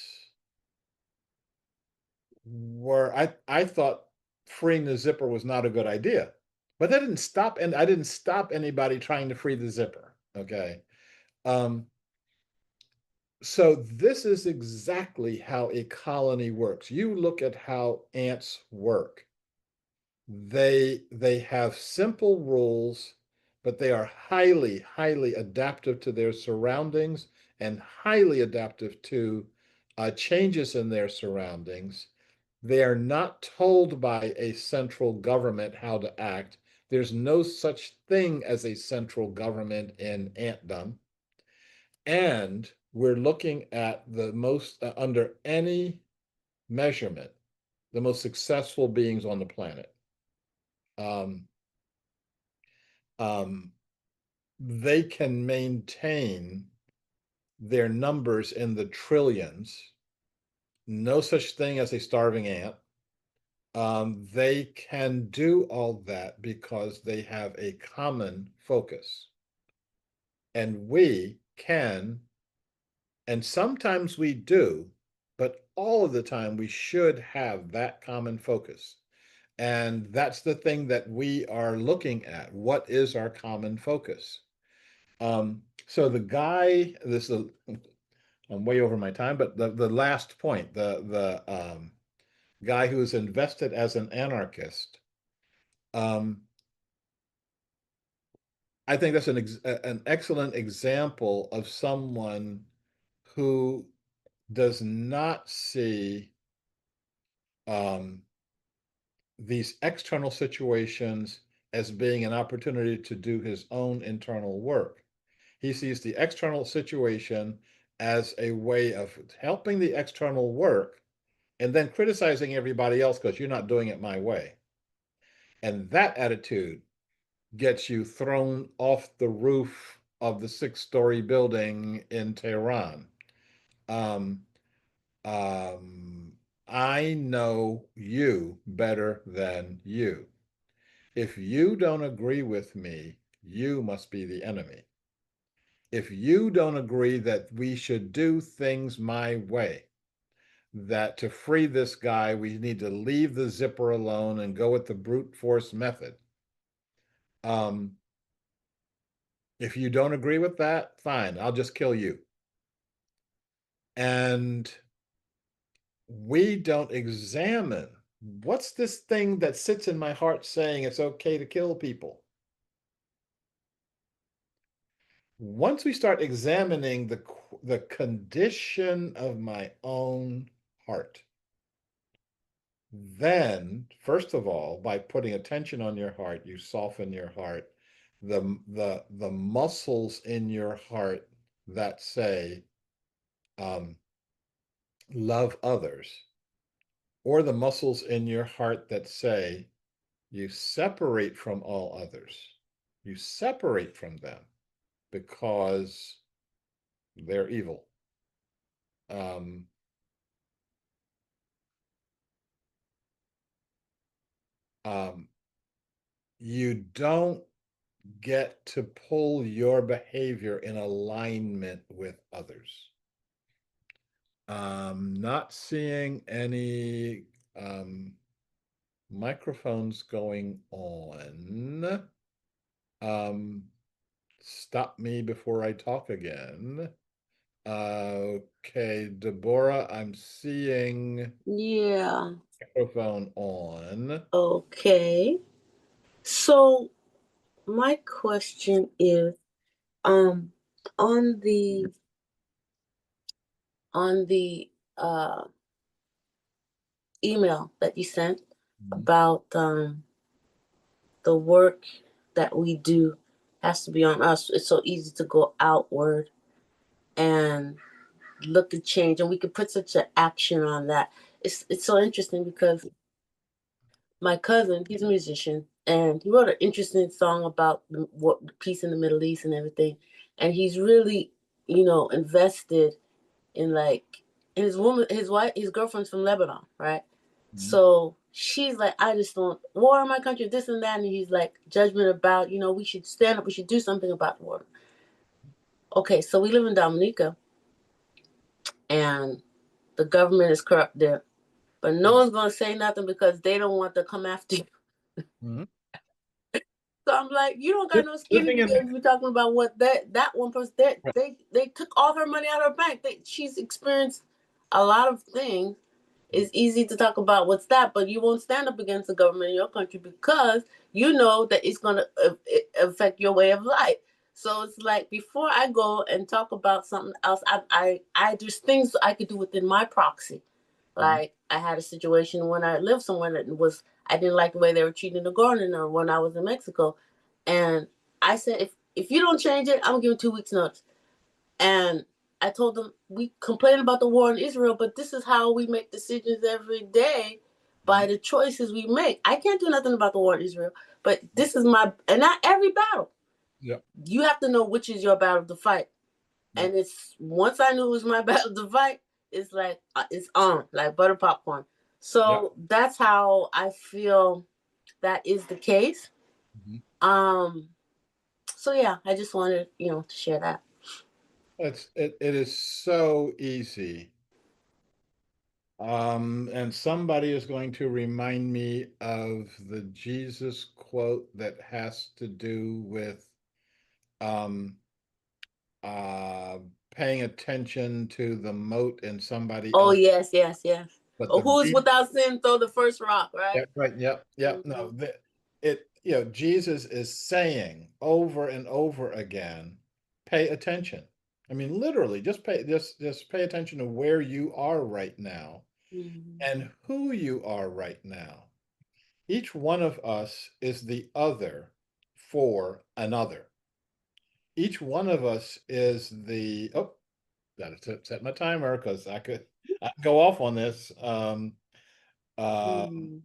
I thought freeing the zipper was not a good idea. But that didn't stop, and I didn't stop anybody trying to free the zipper. Okay. Um, so this is exactly how a colony works. You look at how ants work. They have simple rules, but they are highly, highly adaptive to their surroundings and highly adaptive to changes in their surroundings. They are not told by a central government how to act. There's no such thing as a central government in antdom. And we're looking at the most, under any measurement, the most successful beings on the planet. Um, um, they can maintain their numbers in the trillions. No such thing as a starving ant. They can do all that because they have a common focus. And we can, and sometimes we do, but all of the time we should have that common focus. And that's the thing that we are looking at. What is our common focus? So the guy, this is, I'm way over my time, but the last point, the guy who is invested as an anarchist, um, I think that's an excellent example of someone who does not see um, these external situations as being an opportunity to do his own internal work. He sees the external situation as a way of helping the external work and then criticizing everybody else because you're not doing it my way. And that attitude gets you thrown off the roof of the six-story building in Tehran. Um, um, I know you better than you. If you don't agree with me, you must be the enemy. If you don't agree that we should do things my way, that to free this guy, we need to leave the zipper alone and go with the brute force method. Um, if you don't agree with that, fine, I'll just kill you. And we don't examine what's this thing that sits in my heart saying it's okay to kill people. Once we start examining the condition of my own heart, then first of all, by putting attention on your heart, you soften your heart. The muscles in your heart that say love others, or the muscles in your heart that say you separate from all others, you separate from them because they're evil. um, um, you don't get to pull your behavior in alignment with others. Not seeing any microphones going on. Um, Stop me before I talk again. Okay, Deborah, I'm seeing Yeah. microphone on. Okay. So my question is, um, on the on the uh email that you sent about the work that we do has to be on us. It's so easy to go outward. and look to change, and we could put such an action on that. It's so interesting because my cousin, he's a musician, and he wrote an interesting song about the peace in the Middle East and everything. And he's really, invested in like his woman, his wife, his girlfriend's from Lebanon, right? Mhm. So she's like, I just don't war in my country, this and that. And he's like, judgment about, we should stand up, we should do something about war. Okay, so we live in Dominica, and the government is corrupt there, but no one's gonna say nothing because they don't want to come after you. Mhm. So I'm like, you don't got no skin in Living the in game. You're talking about what that one person that right. they took all her money out of her bank. She's experienced a lot of things. It's easy to talk about what's that, but you won't stand up against the government in your country because you know that it's gonna affect your way of life. So it's like before I go and talk about something else, I there's things I could do within my proxy. Mhm. Like I had a situation when I lived somewhere that was I didn't like the way they were treating the gardener when I was in Mexico, and I said if you don't change it, I'm gonna give you 2 weeks notice. And I told them we complain about the war in Israel, but this is how we make decisions every day by the choices we make. I can't do nothing about the war in Israel, but this is my and not every battle. Yep. You have to know which is your battle to fight. Yep. And it's once I knew it was my battle to fight, it's like it's on like butter popcorn. Yep. So that's how I feel that is the case. Mhm. Um. So yeah, I just wanted to share that. It is so easy. And somebody is going to remind me of the Jesus quote that has to do with um uh paying attention to the mote in somebody Oh else, yes, yes, yes. but Oh, the who is beat. without sin throw the first rock, right? Yeah, right. Yep. Yep. Mm-hmm. No, Jesus is saying over and over again, pay attention. I mean, literally, just pay attention to where you are right now Mm-hmm. and who you are right now. Each one of us is the other for another. Each one of us is gotta set my timer because I could go off on this. Uh, Mm-hmm.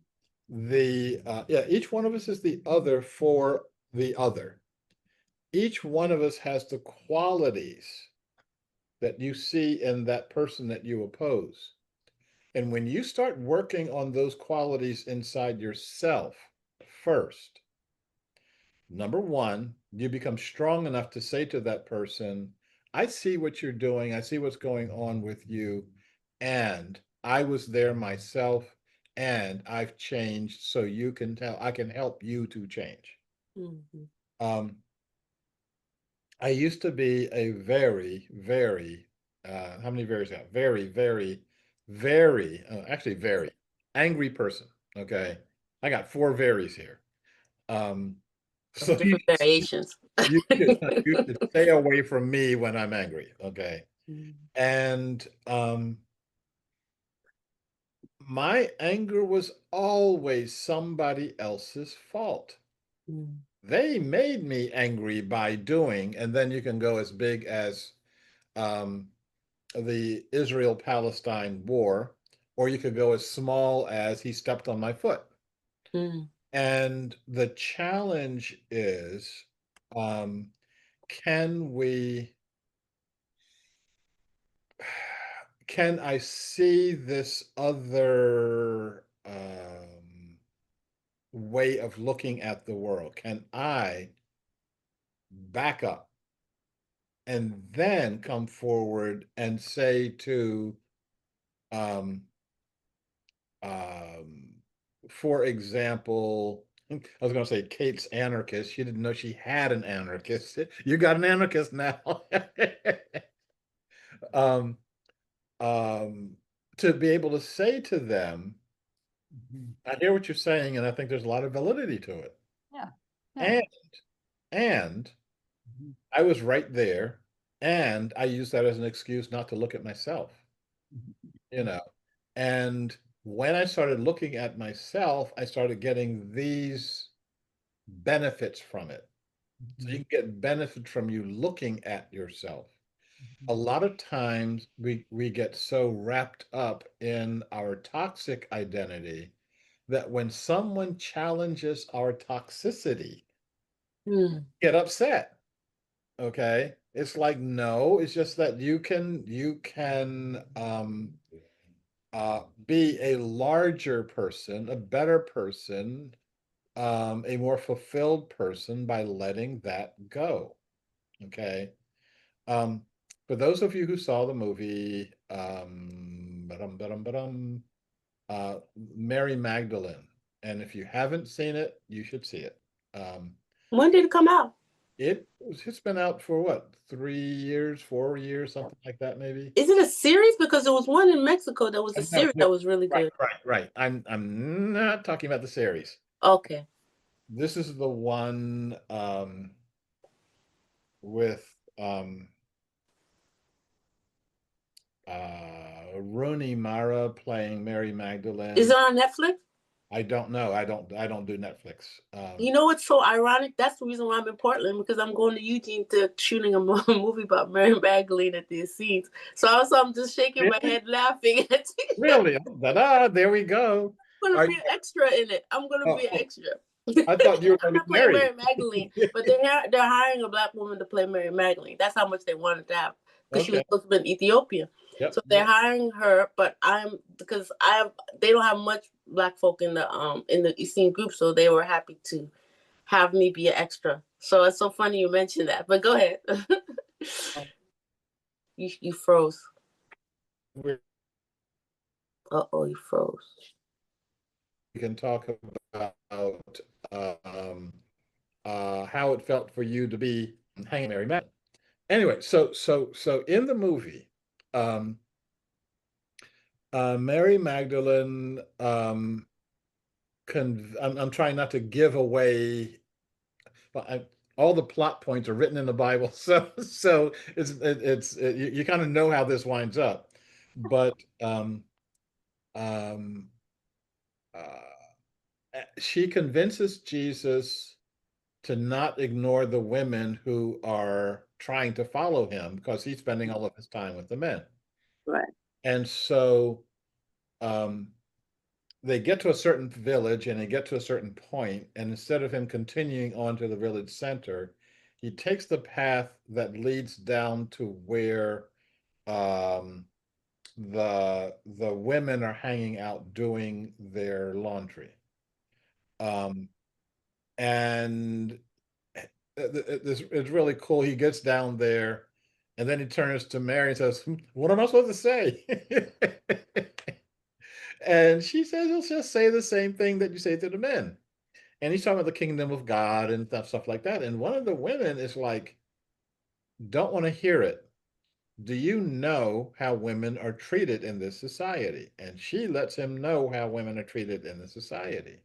yeah, each one of us is the other for the other. Each one of us has the qualities that you see in that person that you oppose. And when you start working on those qualities inside yourself first, number one, you become strong enough to say to that person, I see what you're doing, I see what's going on with you, and I was there myself, and I've changed, so you can tell I can help you to change. Mm-hmm. Um, I used to be a very, very, how many varies got? Very, very, very, actually very angry person. Okay. I got four varies here. Um, Of so different variations. you should stay away from me when I'm angry. Okay. Mm-hmm. And my anger was always somebody else's fault. They made me angry by doing, and then you can go as big as um, the Israel-Palestine war, or you could go as small as he stepped on my foot. Mm-hmm. And the challenge is, um, can we, can I see this other way of looking at the world? Can I back up and then come forward and say to um, Um, for example, I was going to say Kate's anarchist. She didn't know she had an anarchist. You got an anarchist now. um, um, to be able to say to them, I hear what you're saying, and I think there's a lot of validity to it. Yeah. Yeah. And and I was right there, and I use that as an excuse not to look at myself, you know. And when I started looking at myself, I started getting these benefits from it. So you can get benefit from you looking at yourself. a lot of times we get so wrapped up in our toxic identity that when someone challenges our toxicity, Mm. get upset. Okay. It's like, no, it's just that you can be a larger person, a better person, a more fulfilled person by letting that go. Okay. Um, for those of you who saw the movie, Mary Magdalene, and if you haven't seen it, you should see it. Um, When did it come out? it's been out for what, 3 years, 4 years, something like that, maybe. Is it a series? Because there was one in Mexico that was a No, series no, that was really right, good. right, right. I'm not talking about the series. Okay. This is the one with Rooney Mara playing Mary Is Magdalene. it on Netflix? I don't know. I don't do Netflix. You know what's so ironic? That's the reason why I'm in Portland, because I'm going to Eugene to shooting a movie about Mary Magdalene at these scenes. So also I'm just shaking my Really? head laughing at Really? Da-da, there we go. I'm gonna Are be you, an extra in it. I'm gonna be an oh, extra. I thought you were I'm going to not be playing married. Mary Magdalene, but they're hiring a black woman to play Mary Magdalene. That's how much they wanted to have, because she was Okay. supposed to be in Ethiopia. Yep. So they're hiring her, but I'm because I have they don't have much black folk in the scene group, so they were happy to have me be an extra. So it's so funny you mentioned that. But go ahead. You froze. We Uh-oh, you froze. can talk about um, how it felt for you to be hanging Mary Magdalene. Anyway, so in the movie, um, Mary Magdalene, I'm trying not to give away, but all the plot points are written in the Bible, so you kind of know how this winds up, but um, she convinces Jesus to not ignore the women who are trying to follow him because he's spending all of his time with the men. Right. And so um, they get to a certain village and they get to a certain point, and instead of him continuing on to the village center, he takes the path that leads down to where um, the women are hanging out doing their laundry. Um, and it's really cool. He gets down there, and then he turns to Mary and says, "What am I supposed to say?" And she says, "He'll just say the same thing that you say to the men." And he's talking about the kingdom of God and stuff like that. And one of the women is like, "Don't want to hear it. Do you know how women are treated in this society?" And she lets him know how women are treated in the society.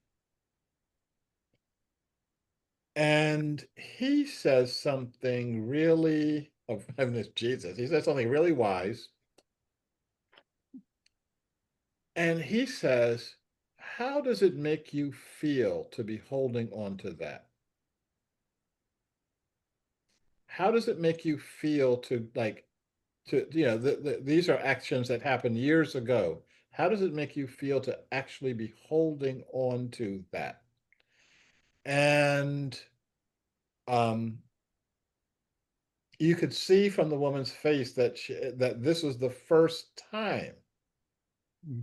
And he says something really, of it's Jesus. He says something really wise. And he says, how does it make you feel to be holding on to that? How does it make you feel to like these are actions that happened years ago. How does it make you feel to actually be holding on to that? And um you could see from the woman's face that this was the first time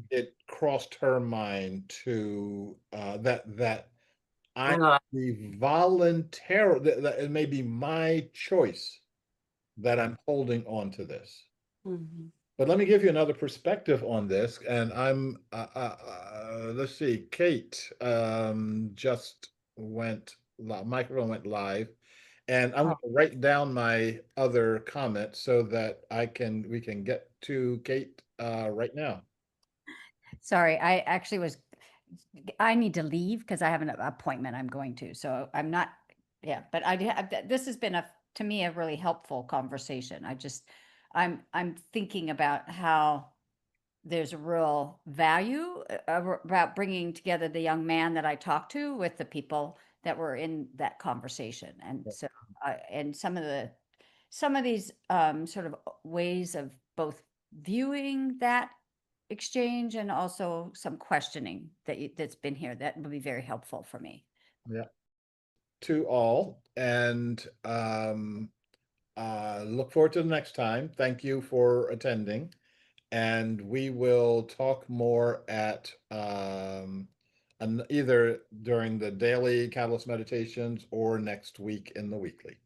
it crossed her mind to that I Uh, be voluntarily that it may be my choice that I'm holding on to this. mhm. But let me give you another perspective on this, and let's see, Kate just microphone went live, and I'm going Oh, to write down my other comment so that we can get to Kate right now. sorry, I need to leave because I have an appointment I'm going to. So I'm not, yeah, but this has been to me, a really helpful conversation. I'm thinking about how there's a real value about bringing together the young man that I talked to with the people that were in that conversation. And so, and some of the some of these sort of ways of both viewing that exchange and also some questioning that's been here. That would be very helpful for me. Yeah. To all, and look forward to the next time. Thank you for attending, and we will talk more at either during the daily Catalyst meditations or next week in the weekly.